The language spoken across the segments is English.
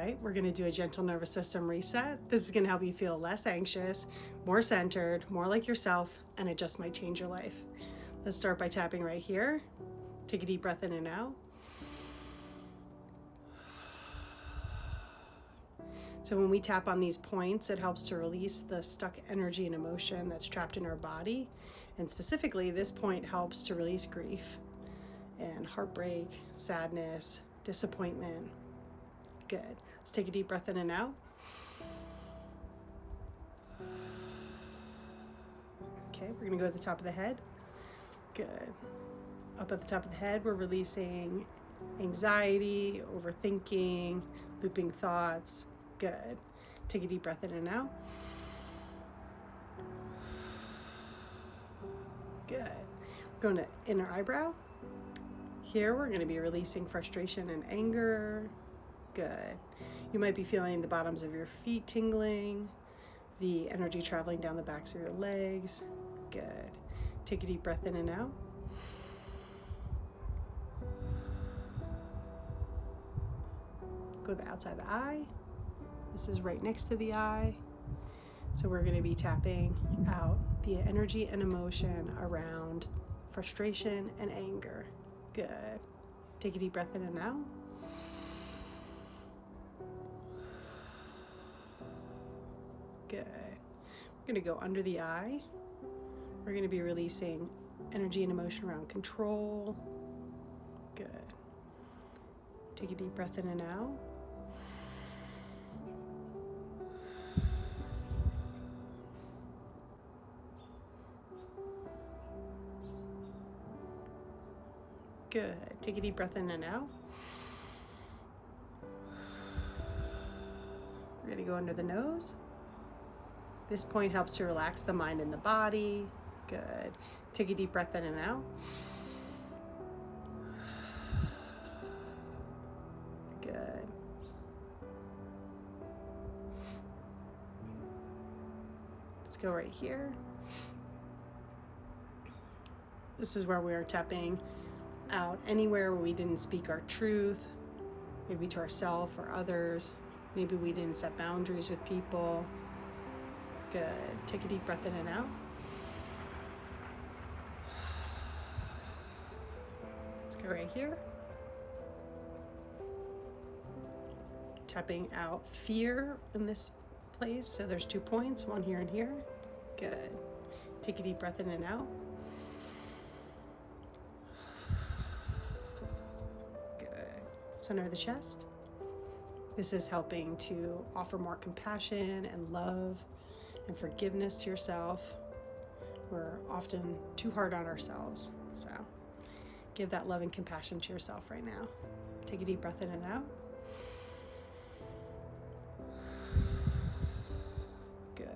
right, we're going to do a gentle nervous system reset. This is going to help you feel less anxious, more centered, more like yourself, and it just might change your life. Let's start by tapping right here. Take a deep breath in and out. So when we tap on these points, it helps to release the stuck energy and emotion that's trapped in our body. And specifically, this point helps to release grief and heartbreak, sadness, disappointment. Good. Let's take a deep breath in and out. Okay, we're going to go to the top of the head. Good. Up at the top of the head, we're releasing anxiety, overthinking, looping thoughts. Good. Take a deep breath in and out. Good. We're going to inner eyebrow. Here we're going to be releasing frustration and anger. Good. You might be feeling the bottoms of your feet tingling, the energy traveling down the backs of your legs. Good. Take a deep breath in and out. Go to the outside of the eye. This is right next to the eye. So we're going to be tapping out the energy and emotion around frustration and anger. Good. Take a deep breath in and out. Good. We're going to go under the eye. We're going to be releasing energy and emotion around control. Good. Take a deep breath in and out. Good. Take a deep breath in and out. We're going to go under the nose. This point helps to relax the mind and the body. Good. Take a deep breath in and out. Good. Let's go right here. This is where we are tapping out anywhere where we didn't speak our truth, maybe to ourselves or others. Maybe we didn't set boundaries with people. Good. Take a deep breath in and out. Let's go right here. Tapping out fear in this place. So there's 2 points, one here and here. Good. Take a deep breath in and out. Center of the chest. This is helping to offer more compassion and love and forgiveness to yourself. We're often too hard on ourselves, so give that love and compassion to yourself right now. Take a deep breath in and out. Good.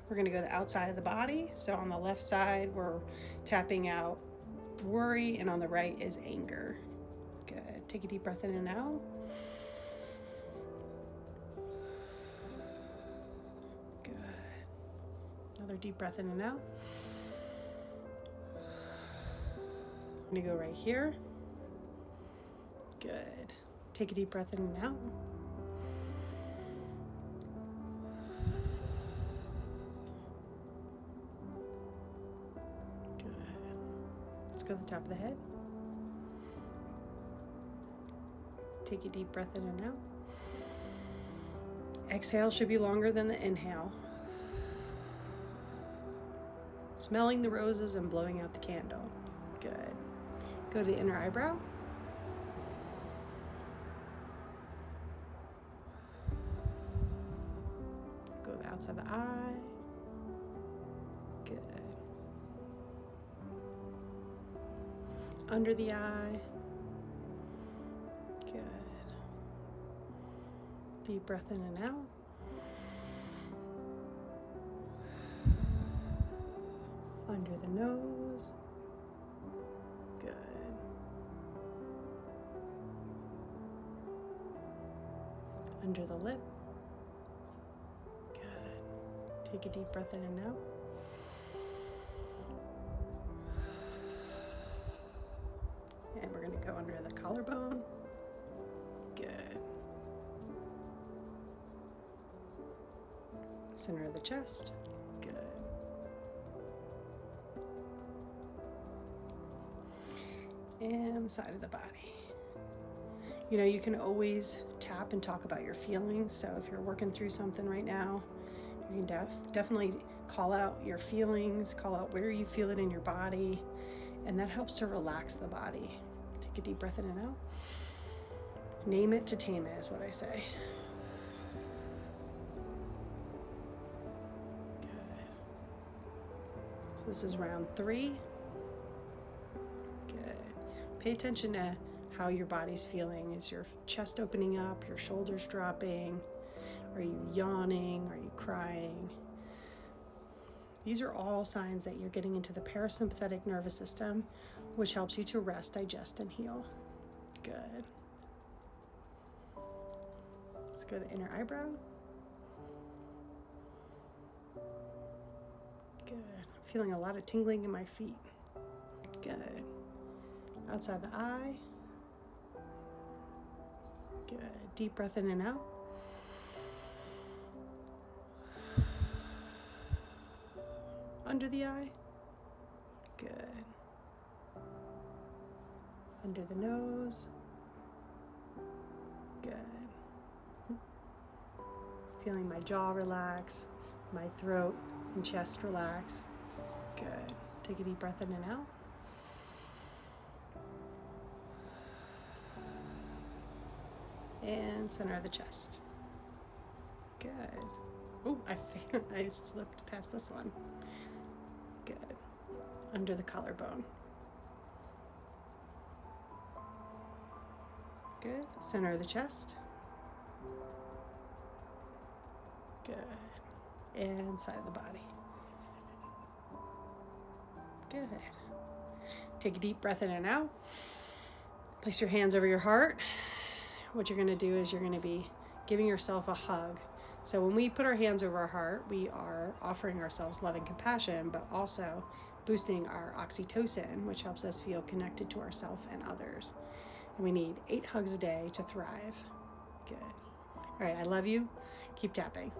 We're going to go to the outside of the body. So on the left side, we're tapping out worry, and on the right is anger. Good. Take a deep breath in and out. Good. Another deep breath in and out. I'm going to go right here. Good. Take a deep breath in and out. Good. Let's go to the top of the head. Take a deep breath in and out. Exhale should be longer than the inhale. Smelling the roses and blowing out the candle. Good. Go to the inner eyebrow. Go to the outside of the eye. Good. Under the eye. Good. Deep breath in and out. Under the nose. Good. Under the lip. Good. Take a deep breath in and out. And we're going to go under the collarbone. Good. Center of the chest. Good. And the side of the body. You know, you can always tap and talk about your feelings. So if you're working through something right now, you can definitely call out your feelings, call out where you feel it in your body, and that helps to relax the body. Take a deep breath in and out. Name it to tame it is what I say. Good. So this is round 3. Good. Pay attention to how your body's feeling. Is your chest opening up? Your shoulders dropping? Are you yawning? Are you crying? These are all signs that you're getting into the parasympathetic nervous system, which helps you to rest, digest, and heal. Good. Let's go to the inner eyebrow. Good. I'm feeling a lot of tingling in my feet. Good. Outside the eye. Good. Deep breath in and out. Under the eye. Good. Under the nose. Good. Feeling my jaw relax, my throat and chest relax. Good. Take a deep breath in and out. And center of the chest. Good. Oh, I slipped past this one. Good. Under the collarbone. Good. Center of the chest. Good. And side of the body. Good. Take a deep breath in and out. Place your hands over your heart. What you're going to do is you're going to be giving yourself a hug. So when we put our hands over our heart, we are offering ourselves love and compassion, but also boosting our oxytocin, which helps us feel connected to ourselves and others. And we need 8 hugs a day to thrive. Good. All right, I love you. Keep tapping.